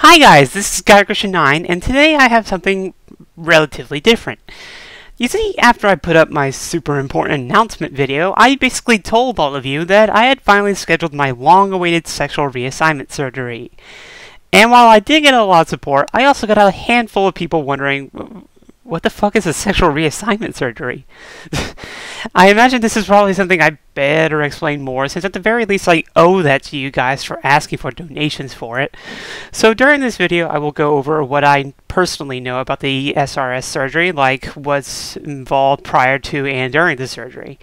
Hi guys, this is Christian9, and today I have something relatively different. You see, after I put up my super important announcement video, I basically told all of you that I had finally scheduled my long-awaited sexual reassignment surgery. And while I did get a lot of support, I also got a handful of people wondering, what the fuck is a sexual reassignment surgery? I imagine this is probably something I better explain more, since at the very least I owe that to you guys for asking for donations for it. So during this video I will go over what I personally know about the SRS surgery, like what's involved prior to and during the surgery.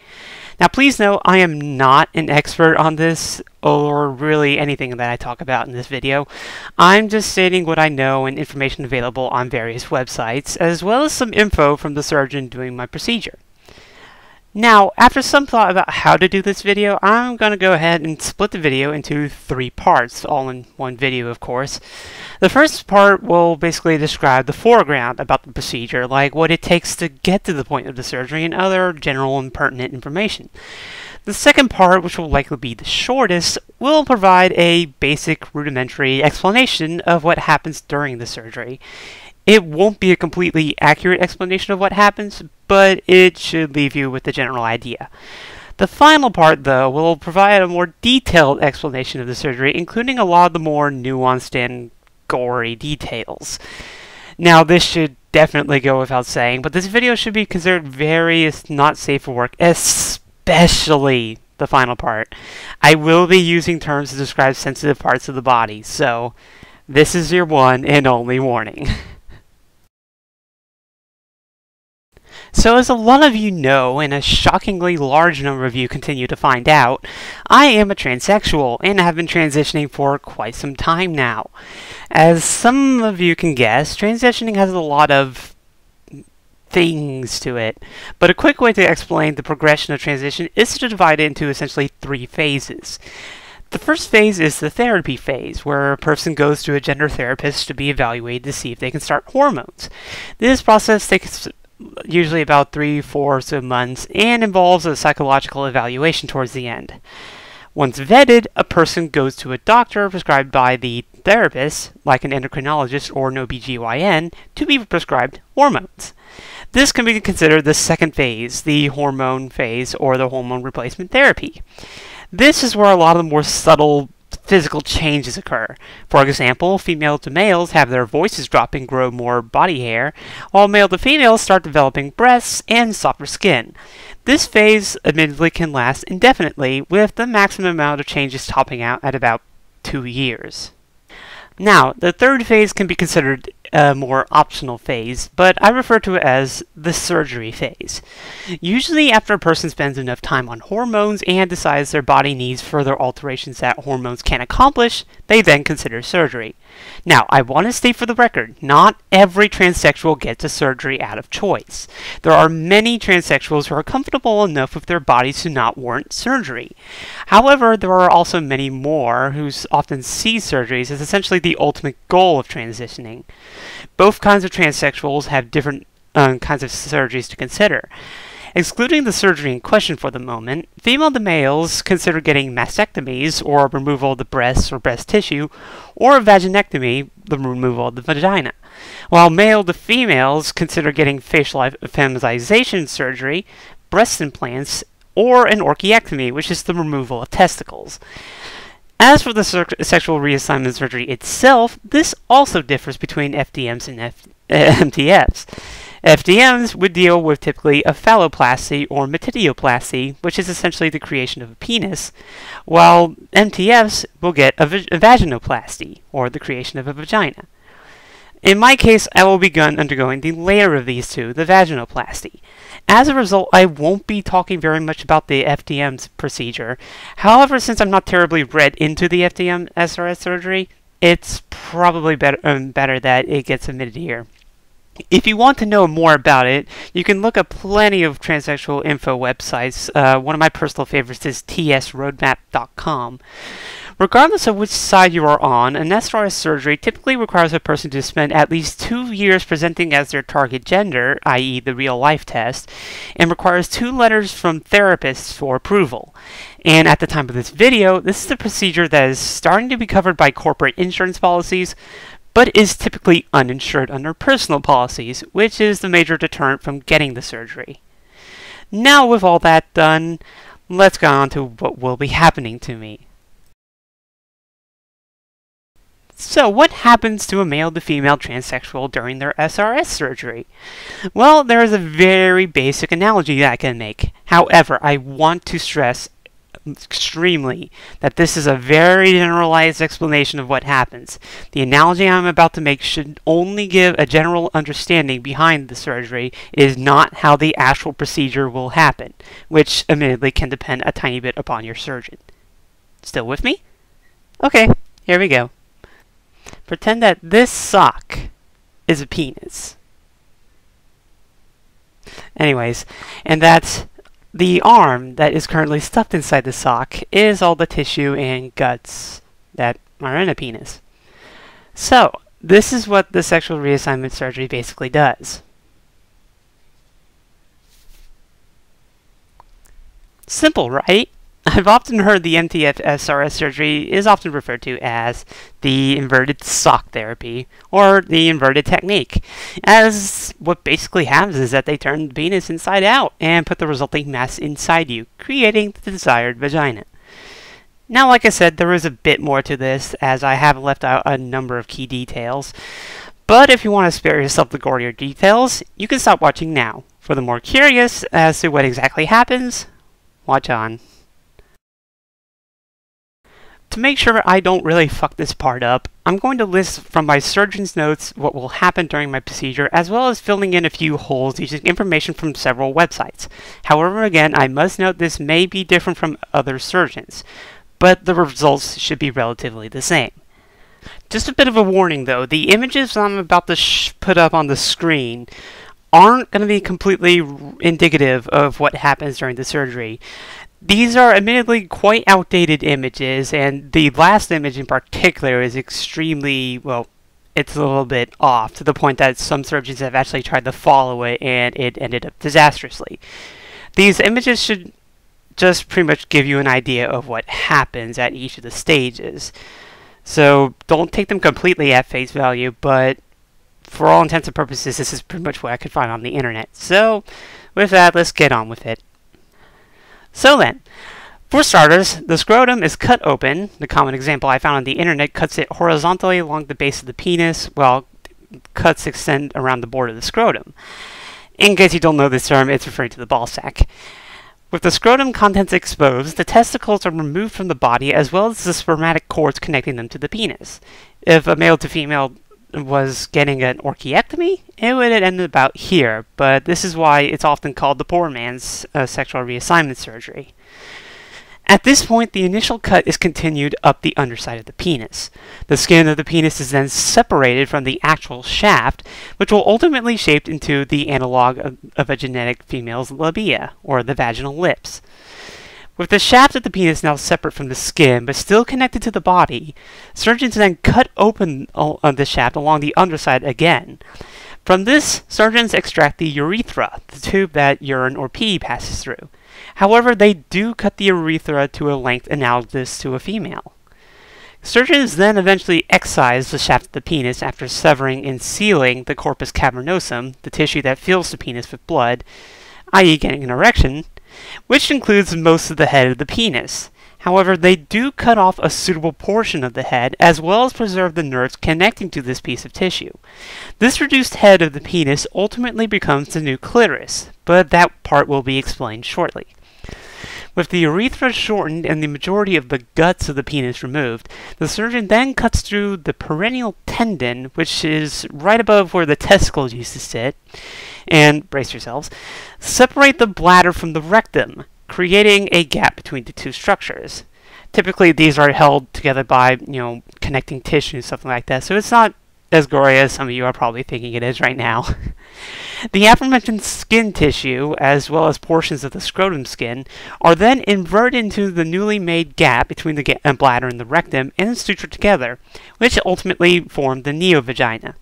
Now please note, I am not an expert on this, or really anything that I talk about in this video. I'm just stating what I know and information available on various websites, as well as some info from the surgeon doing my procedure. Now, after some thought about how to do this video, I'm going to go ahead and split the video into 3 parts, all in one video of course. The first part will basically describe the foreground about the procedure, like what it takes to get to the point of the surgery and other general and pertinent information. The second part, which will likely be the shortest, will provide a basic rudimentary explanation of what happens during the surgery. It won't be a completely accurate explanation of what happens, but it should leave you with the general idea. The final part, though, will provide a more detailed explanation of the surgery, including a lot of the more nuanced and gory details. Now, this should definitely go without saying, but this video should be considered very not safe for work, especially the final part. I will be using terms to describe sensitive parts of the body, so this is your one and only warning. So as a lot of you know, and a shockingly large number of you continue to find out, I am a transsexual and have been transitioning for quite some time now. As some of you can guess, transitioning has a lot of things to it, but a quick way to explain the progression of transition is to divide it into essentially 3 phases. The first phase is the therapy phase, where a person goes to a gender therapist to be evaluated to see if they can start hormones. This process takes usually about 3-4 months and involves a psychological evaluation towards the end. Once vetted, a person goes to a doctor prescribed by the therapist, like an endocrinologist or an OBGYN, to be prescribed hormones. This can be considered the second phase, the hormone phase, or the hormone replacement therapy. This is where a lot of the more subtle physical changes occur. For example, female to males have their voices drop and grow more body hair, while male to females start developing breasts and softer skin. This phase admittedly can last indefinitely, with the maximum amount of changes topping out at about 2 years. Now, the third phase can be considered a more optional phase, but I refer to it as the surgery phase. Usually after a person spends enough time on hormones and decides their body needs further alterations that hormones can't accomplish, they then consider surgery. Now, I want to state for the record, not every transsexual gets a surgery out of choice. There are many transsexuals who are comfortable enough with their bodies to not warrant surgery. However, there are also many more who often see surgeries as essentially the ultimate goal of transitioning. Both kinds of transsexuals have different kinds of surgeries to consider. Excluding the surgery in question for the moment, female to males consider getting mastectomies, or removal of the breasts or breast tissue, or a vaginectomy, the removal of the vagina, while male to females consider getting facial feminization surgery, breast implants, or an orchiectomy, which is the removal of testicles. As for the sexual reassignment surgery itself, this also differs between FDMs and MTFs. FDMs would deal with typically a phalloplasty or metidioplasty, which is essentially the creation of a penis, while MTFs will get a vaginoplasty, or the creation of a vagina. In my case, I will be undergoing the later of these two, the vaginoplasty. As a result, I won't be talking very much about the FDM's procedure. However, since I'm not terribly read into the FDM SRS surgery, it's probably better that it gets omitted here. If you want to know more about it, you can look up plenty of transsexual info websites. One of my personal favorites is tsroadmap.com. Regardless of which side you are on, an SRS surgery typically requires a person to spend at least 2 years presenting as their target gender, i.e. the real-life test, and requires 2 letters from therapists for approval. And at the time of this video, this is the procedure that is starting to be covered by corporate insurance policies, but is typically uninsured under personal policies, which is the major deterrent from getting the surgery. Now with all that done, let's go on to what will be happening to me. So what happens to a male to female transsexual during their SRS surgery? Well, there is a very basic analogy that I can make. However, I want to stress extremely that this is a very generalized explanation of what happens. The analogy I'm about to make should only give a general understanding behind the surgery. It is not how the actual procedure will happen, which admittedly can depend a tiny bit upon your surgeon. Still with me? Okay, here we go. Pretend that this sock is a penis. Anyways, and that the arm that is currently stuffed inside the sock is all the tissue and guts that are in a penis. So, this is what the sexual reassignment surgery basically does. Simple, right? I've often heard the MTF SRS surgery is often referred to as the inverted sock therapy, or the inverted technique, as what basically happens is that they turn the penis inside out and put the resulting mass inside you, creating the desired vagina. Now, like I said, there is a bit more to this, as I have left out a number of key details, but if you want to spare yourself the gorier details, you can stop watching now. For the more curious as to what exactly happens, watch on. To make sure I don't really fuck this part up, I'm going to list from my surgeon's notes what will happen during my procedure, as well as filling in a few holes using information from several websites. However, again, I must note this may be different from other surgeons, but the results should be relatively the same. Just a bit of a warning though, the images I'm about to put up on the screen aren't going to be completely indicative of what happens during the surgery. These are admittedly quite outdated images, and the last image in particular is extremely, well, it's a little bit off, to the point that some surgeons have actually tried to follow it, and it ended up disastrously. These images should just pretty much give you an idea of what happens at each of the stages. So don't take them completely at face value, but for all intents and purposes, this is pretty much what I could find on the internet. So with that, let's get on with it. So then, for starters, the scrotum is cut open. The common example I found on the internet cuts it horizontally along the base of the penis, while cuts extend around the border of the scrotum. In case you don't know this term, it's referring to the ball sack. With the scrotum contents exposed, the testicles are removed from the body, as well as the spermatic cords connecting them to the penis. If a male to female was getting an orchiectomy, it would end about here, but this is why it's often called the poor man's sexual reassignment surgery. At this point, the initial cut is continued up the underside of the penis. The skin of the penis is then separated from the actual shaft, which will ultimately shape into the analog of a genetic female's labia, or the vaginal lips. With the shaft of the penis now separate from the skin, but still connected to the body, surgeons then cut open the shaft along the underside again. From this, surgeons extract the urethra, the tube that urine or pee passes through. However, they do cut the urethra to a length analogous to a female. Surgeons then eventually excise the shaft of the penis after severing and sealing the corpus cavernosum, the tissue that fills the penis with blood, i.e. getting an erection, which includes most of the head of the penis. However, they do cut off a suitable portion of the head, as well as preserve the nerves connecting to this piece of tissue. This reduced head of the penis ultimately becomes the new clitoris, but that part will be explained shortly. With the urethra shortened and the majority of the guts of the penis removed, the surgeon then cuts through the perineal tendon, which is right above where the testicles used to sit, and, brace yourselves, separate the bladder from the rectum, creating a gap between the two structures. Typically, these are held together by, connecting tissue, something like that, so it's not as gory as some of you are probably thinking it is right now. The aforementioned skin tissue, as well as portions of the scrotum skin, are then inverted into the newly made gap between the bladder and the rectum and sutured together, which ultimately form the neovagina.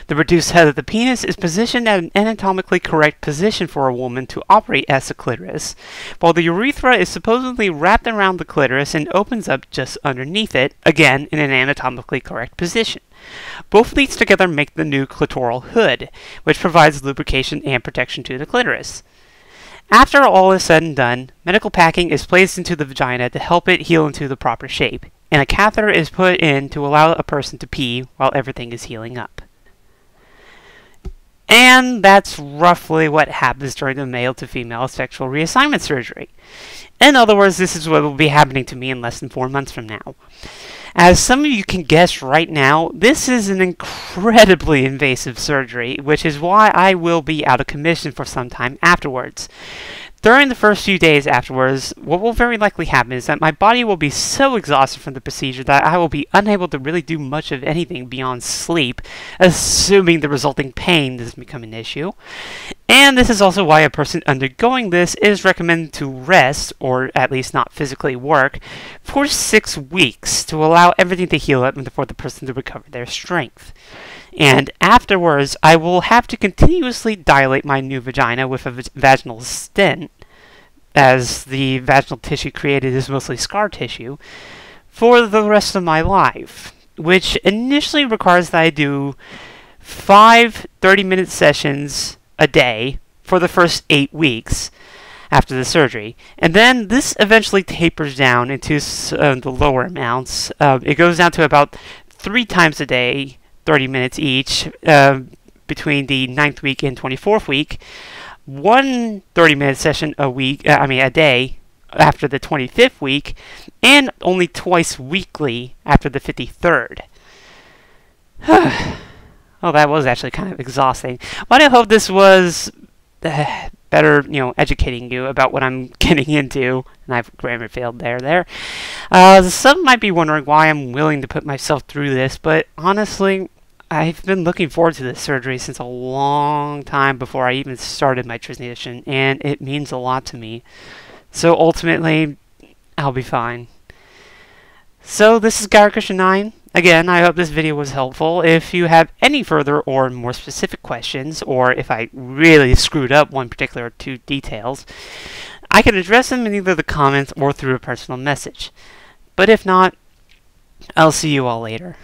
The reduced head of the penis is positioned at an anatomically correct position for a woman to operate as the clitoris, while the urethra is supposedly wrapped around the clitoris and opens up just underneath it, again in an anatomically correct position. Both of these together make the new clitoral hood, which provides lubrication and protection to the clitoris. After all is said and done, medical packing is placed into the vagina to help it heal into the proper shape, and a catheter is put in to allow a person to pee while everything is healing up. And that's roughly what happens during the male to female sexual reassignment surgery. In other words, this is what will be happening to me in less than 4 months from now. As some of you can guess right now, this is an incredibly invasive surgery, which is why I will be out of commission for some time afterwards. During the first few days afterwards, what will very likely happen is that my body will be so exhausted from the procedure that I will be unable to really do much of anything beyond sleep, assuming the resulting pain doesn't become an issue. And this is also why a person undergoing this is recommended to rest, or at least not physically work, for 6 weeks to allow everything to heal up and for the person to recover their strength. And afterwards, I will have to continuously dilate my new vagina with a vaginal stent, as the vaginal tissue created is mostly scar tissue, for the rest of my life, which initially requires that I do 5 30-minute sessions a day for the first 8 weeks after the surgery. And then this eventually tapers down into the lower amounts. It goes down to about 3 times a day, 30 minutes each, between the 9th week and 24th week. 1 30-minute session a day after the 25th week, and only twice weekly after the 53rd. Well, that was actually kind of exhausting. But I hope this was better, educating you about what I'm getting into. And I've grammar failed there. Some might be wondering why I'm willing to put myself through this, but honestly, I've been looking forward to this surgery since a long time before I even started my transition, and it means a lot to me. So ultimately, I'll be fine. So this is Garakrishna9. Again, I hope this video was helpful. If you have any further or more specific questions, or if I really screwed up one particular or 2 details, I can address them in either the comments or through a personal message. But if not, I'll see you all later.